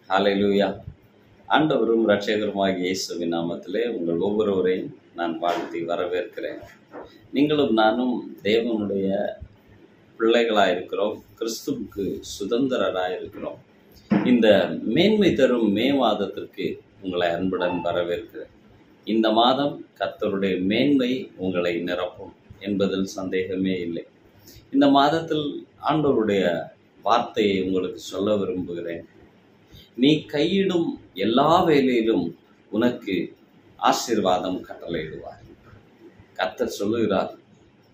ஹalleluya. ஆண்டவரும் இரட்சகருமாகிய இயேசுவின் நாமத்திலே உங்கள் ஒவ்வொருவரையும் நான் வாழ்த்தி வரவேற்கிறேன். நீங்களும் நானும் தேவனுடைய பிள்ளைகளாக இருக்கிறோம், கிறிஸ்துவுக்கு சுதந்திரராக இருக்கிறோம். இந்த மேன்மை தரும் மே மாதத்திற்கு உங்களை அன்புடன் வரவேற்கிறேன். இந்த மாதம் கர்த்தருடைய மேன்மை உங்களை நிரப்பும் என்பதில் சந்தேகமே இல்லை. இந்த மாதத்தில் ஆண்டவருடைய வார்த்தையை உங்களுக்கு சொல்ல விரும்புகிறேன். நீ கையிடும் எல்லா வேலையிலும் உனக்கு ஆசீர்வாதம் கட்டளையிடுவார். கர்த்தர் சொல்லுகிறார்,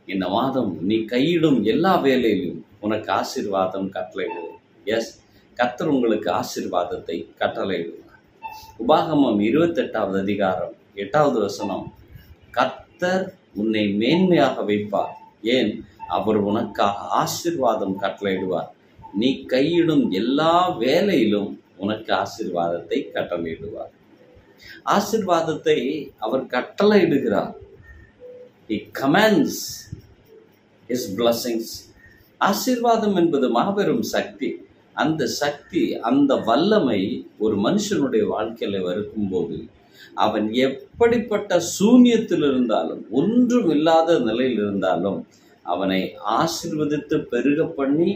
இந்த மாதம் நீ கையிடும் எல்லா வேலையிலும் உனக்கு ஆசீர்வாதம் கட்டளையிடுவார். எஸ், கர்த்தர் உங்களுக்கு ஆசீர்வாதத்தை கட்டளையிடுவார். உபாகமம் 28வது அதிகாரம் 8வது வசனம், கர்த்தர் உன்னை மேன்மையாக வைப்பார், ஏன் அவர் உனக்காக ஆசீர்வாதம் கட்டளையிடுவார். நீ கையிடும் எல்லா வேலையிலும் உனக்கு ஆசீர்வாதத்தை கட்டளையிடுவார். ஆசீர்வாதத்தை அவர் கட்டளையிடுகிறார். He commands his blessings. ஆசீர்வாதம் என்பது மாபெரும் சக்தி. அந்த சக்தி, அந்த வல்லமை ஒரு மனுஷனுடைய வாழ்க்கையில வரும்போது அவன் எப்படிப்பட்ட சூன்யத்தில் இருந்தாலும், ஒன்றும் இல்லாத நிலையில் இருந்தாலும் அவனை ஆசீர்வதித்து பெருக பண்ணி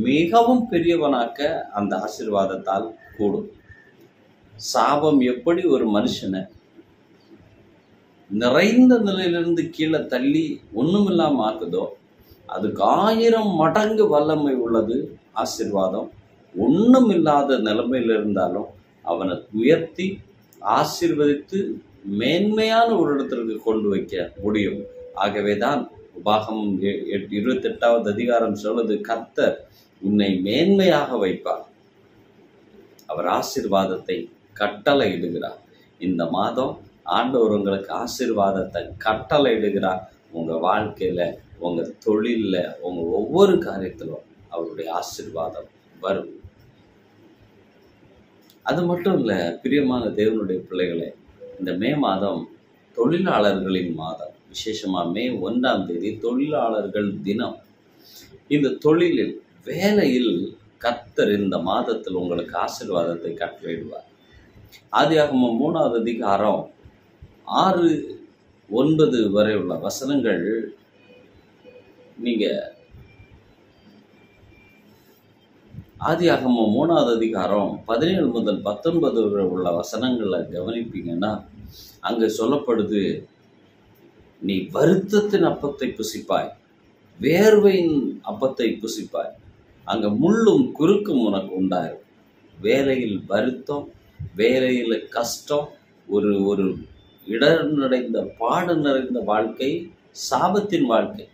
மிகவும் பெரியவனாக்க அந்த ஆசீர்வாதத்தால் கூடும். சாபம் எப்படி ஒரு மனுஷனை நிறைந்த நிலையிலிருந்து கீழே தள்ளி ஒண்ணுமில்லாம ஆக்குதோ, அதுக்கு 1000 மடங்கு வல்லமை உள்ளது ஆசீர்வாதம். ஒண்ணும் இல்லாத நிலைமையில் இருந்தாலும் அவனை உயர்த்தி ஆசீர்வதித்து மேன்மையான ஒரு இடத்திற்கு கொண்டு வைக்க முடியும். ஆகவேதான் உபாகமம் 28வது அதிகாரம் சொல்லுது, கர்த்தர் உன்னை மேன்மையாக வைப்பார், அவர் ஆசீர்வாதத்தை கட்டளையிடுகிறார். இந்த மாதம் ஆண்டவர் உங்களுக்கு ஆசீர்வாதத்தை கட்டளையிடுகிறார். உங்க வாழ்க்கையில, உங்க தொழில்ல, உங்க ஒவ்வொரு காரியத்திலும் அவருடைய ஆசீர்வாதம் வரும். அது மட்டும் இல்ல, பிரியமான தேவனுடைய பிள்ளைகளே, இந்த மே மாதம் தொழிலாளர்களின் மாதம். விசேஷமா மே 1ஆம் தேதி தொழிலாளர்கள் தினம். இந்த தொழிலில், வேலையில் கர்த்தர் இந்த மாதத்தில் உங்களுக்கு ஆசீர்வாதத்தை கட்டளையிடுவார். ஆதியாகமம் 3வது அதிகாரம் 6-9 வரை உள்ள வசனங்கள் நீங்க ஆதியாகமம் 3வது அதிகாரம் 17 முதல் 19 வரை உள்ள வசனங்களை கவனிப்பீங்கன்னா அங்க சொல்லப்படுது, நீ வருத்தத்தின் அப்பத்தை புசிப்பாய், வேர்வையின் அப்பத்தை புசிப்பாய், அங்க முள்ளும் குறுக்கும் உனக்கு உண்டாயிரும். வேலையில் வருத்தம், வேலையில் கஷ்டம், ஒரு ஒரு இடர் நிறைந்த, பாடு நிறைந்த வாழ்க்கை, சாபத்தின் வாழ்க்கை.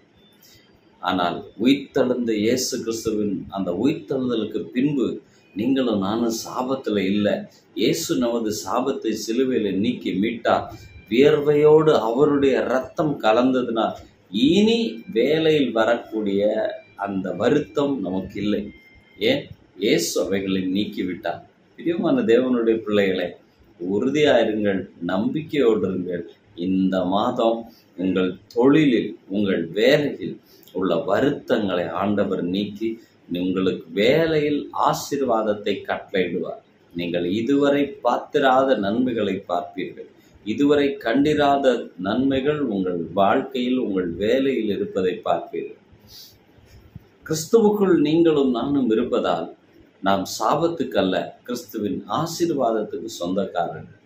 ஆனால் உயிர்த்தெழுந்த இயேசு கிறிஸ்துவின் அந்த உயிர்த்தெழுதலுக்கு பின்பு நீங்களும் நானும் சாபத்தில் இல்லை. இயேசு நமது சாபத்தை சிலுவையில் நீக்கி மீட்டார். வியர்வையோடு அவருடைய இரத்தம் கலந்ததினால் இனி வேலையில் வரக்கூடிய அந்த வருத்தம் நமக்கு இல்லை. ஏன்? இயேசு அவைகளை நீக்கிவிட்டார். பிரியமான தேவனுடைய பிள்ளைகளை, உறுதியாயிருங்கள், நம்பிக்கையோடு இருங்கள். இந்த மாதம் உங்கள் தொழிலில், உங்கள் வேலையில் உள்ள வருத்தங்களை ஆண்டவர் நீக்கி உங்களுக்கு வேலையில் ஆசீர்வாதத்தை கட்டளையிடுவார். நீங்கள் இதுவரை பார்த்திராத நன்மைகளை பார்ப்பீர்கள். இதுவரை கண்டிராத நன்மைகள் உங்கள் வாழ்க்கையில், உங்கள் வேலையில் இருப்பதை பார்ப்பீர்கள். கிறிஸ்துவுக்குள் நீங்களும் நானும் இருப்பதால் நாம் சாபத்துக்கு அல்ல, கிறிஸ்துவின் ஆசீர்வாதத்துக்கு சொந்தக்காரர்கள்.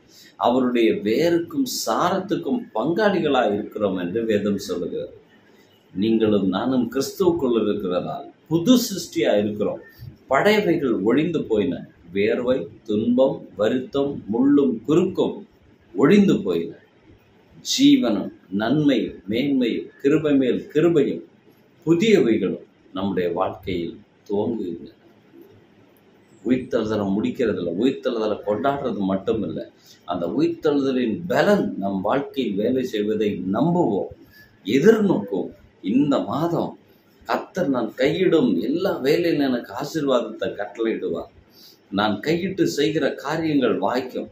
அவருடைய வேருக்கும் சாரத்துக்கும் பங்காளிகளாக இருக்கிறோம் என்று வேதம் சொல்லுகிறது. நீங்களும் நானும் கிறிஸ்துவுக்குள் இருக்கிறதால் புது சிருஷ்டியா இருக்கிறோம். பழையவைகள் ஒழிந்து போயின. வேர்வை, துன்பம், வருத்தம், முள்ளும் குறுக்கும் ஒழிந்து போயின. ஜீவனும் நன்மையும் மேன்மையும் கிருபை மேல் கிருபையும் புதியவைகளும் நம்முடைய வாழ்க்கையில் துவங்குகின்றன. உயிர்த்தெழுதலை முடிக்கிறதில்ல, உயிர்த்தெழுதலை கொண்டாடுறது மட்டும் இல்லை, அந்த உயிர்த்தெழுதலின் பலன் நம் வாழ்க்கையில் வேலை செய்வதை நம்புவோம், எதிர்நோக்குவோம். இந்த மாதம் கர்த்தர் நான் கையிடும் எல்லா வேலையிலும் எனக்கு ஆசீர்வாதத்தை கட்டளையிடுவார். நான் கையிட்டு செய்கிற காரியங்கள் வாய்க்கும்.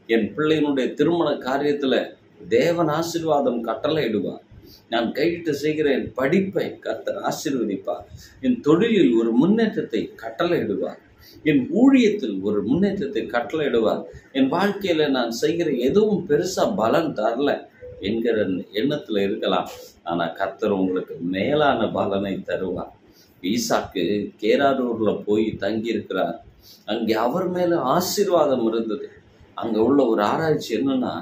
என் பிள்ளையினுடைய திருமண காரியத்தில் தேவன் ஆசீர்வாதம் கட்டளையிடுவார். நான் கையிட்டு செய்கிற என் படிப்பை கர்த்தர் ஆசீர்வதிப்பார். என் தொழிலில் ஒரு முன்னேற்றத்தை கட்டளையிடுவார். என் ஊழியத்தில் ஒரு முன்னேற்றத்தை கட்டளையிடுவார். என் வாழ்க்கையில நான் செய்கிற எதுவும் பெருசா பலன் தரல என்கிற எண்ணத்துல இருக்கலாம். ஆனா கர்த்தர் உங்களுக்கு மேலான பலனை தருவார். ஈசாக்கு கேராரூர்ல போய் தங்கி இருக்கிறார். அங்கே அவர் மேல ஆசீர்வாதம் இருந்தது. அங்க உள்ள ஒரு ஆராய்ச்சி என்னன்னா,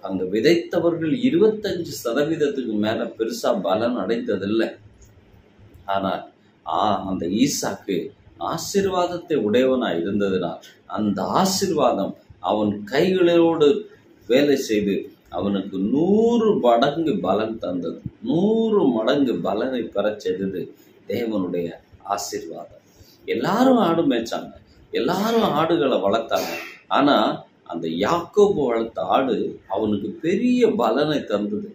அங்க விதைத்தவர்கள் 25% மேல பெருசா பலன் அடைந்ததில்லை. ஆனால் அந்த ஈசாக்கு ஆசீர்வாதத்தை உடையவனாய் இருந்ததினால் அந்த ஆசீர்வாதம் அவன் கைகளோடு வேலை செய்து அவனுக்கு 100 மடங்கு பலன் தந்தது. 100 மடங்கு பலனை பெறச் செய்தது தேவனுடைய ஆசீர்வாதம். எல்லாரும் ஆடு மேய்ச்சாங்க, எல்லாரும் ஆடுகளை வளர்த்தாங்க. ஆனா அந்த யாக்கோபு வளர்த்த ஆடு அவனுக்கு பெரிய பலனை தந்தது.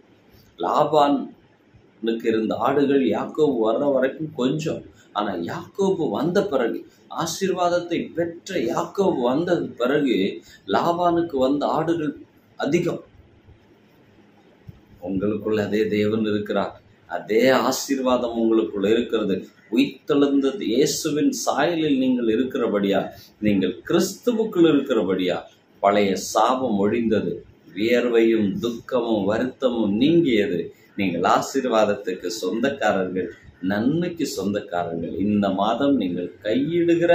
லாபானுக்கு இருந்த ஆடுகள் யாக்கோபு வர்ற வரைக்கும் கொஞ்சம். ஆனா யாக்கோபு வந்த பிறகு, ஆசீர்வாதத்தை பெற்ற யாக்கோபு வந்த பிறகு லாபானுக்கு வந்த ஆடுகள் அதிகம். உங்களுக்குள்ள அதே தேவன் இருக்கிறார். அதே ஆசீர்வாதம் உங்களுக்குள்ள இருக்கிறது. உயிர்த்தெழுந்த இயேசுவின் சாயலில் நீங்கள் இருக்கிறபடியா, நீங்கள் கிறிஸ்துவுக்குள் இருக்கிறபடியா பழைய சாபம் ஒழிந்தது. வியர்வையும் துக்கமும் வருத்தமும் நீங்கியது. நீங்கள் ஆசீர்வாதத்துக்கு சொந்தக்காரர்கள், நன்மைக்கு சொந்தக்காரர்கள். இந்த மாதம் நீங்கள் கையிடுகிற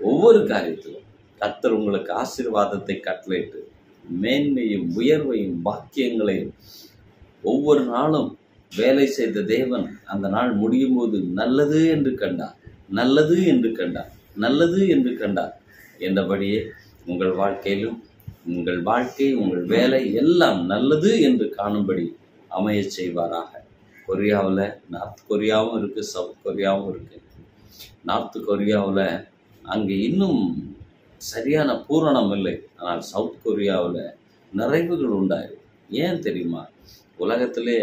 ஒவ்வொரு காரியத்திலும் கர்த்தர் உங்களுக்கு ஆசீர்வாதத்தை கட்டளையிட்டு மேன்மையும் உயர்வையும் பாக்கியங்களையும் ஒவ்வொரு நாளும் வேலை செய்த தேவன் அந்த நாள் முடியும் போது நல்லது என்று கண்டார், நல்லது என்று கண்டார், நல்லது என்று கண்டார் என்றபடியே உங்கள் வாழ்க்கையிலும் உங்கள் வாழ்க்கை, உங்கள் வேலை எல்லாம் நல்லது என்று காணும்படி அமைய செய்வாராக. கொரியாவில் நார்த் கொரியாவும் இருக்குது, சவுத் கொரியாவும் இருக்குது. நார்த் கொரியாவில் அங்கே இன்னும் சரியான பூரணம் இல்லை. ஆனால் சவுத் கொரியாவில் நிறைவுகள் உண்டாயிருக்கு. ஏன் தெரியுமா? உலகத்திலே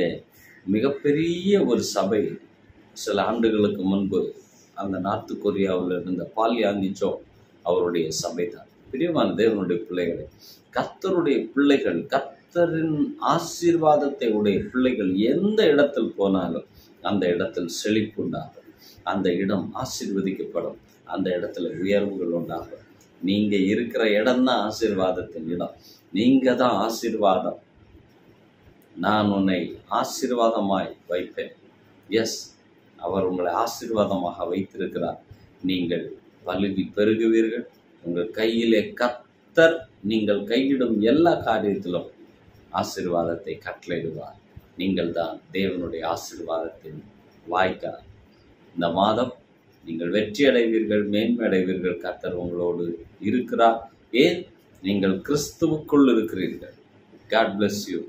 மிகப்பெரிய ஒரு சபை சில ஆண்டுகளுக்கு முன்பு அந்த நார்த் கொரியாவில் இருந்த பால் யாங்கிச்சோ அவருடைய சபை தான். பிரியமான தேவனுடைய பிள்ளைகளை, கர்த்தருடைய பிள்ளைகள், கர்த்தரின் ஆசீர்வாதத்தை உடைய பிள்ளைகள் எந்த இடத்தில் போனாலும் அந்த இடத்தில் செழிப்பு உண்டாகும், அந்த இடம் ஆசீர்வதிக்கப்படும், அந்த இடத்துல உயர்வுகள் உண்டாகும். நீங்க இருக்கிற இடம் தான் ஆசீர்வாதத்தின் இடம். நீங்க தான் ஆசீர்வாதம். நான் உன்னை ஆசீர்வாதமாய் வைப்பேன். எஸ், அவர் உங்களை ஆசீர்வாதமாக வைத்திருக்கிறார். நீங்கள் பலுகி பெருகுவீர்கள். உங்கள் கையிலே கர்த்தர் நீங்கள் கையிடும் எல்லா காரியத்திலும் ஆசீர்வாதத்தை கட்டளையிடுவார். நீங்கள் தான் தேவனுடைய ஆசீர்வாதத்தின் வாய்க்கால். இந்த மாதம் நீங்கள் வெற்றி அடைவீர்கள், மேன்மை அடைவீர்கள். கர்த்தர் உங்களோடு இருக்கிறார். ஏன்? நீங்கள் கிறிஸ்துவுக்குள் இருக்கிறீர்கள். God bless you.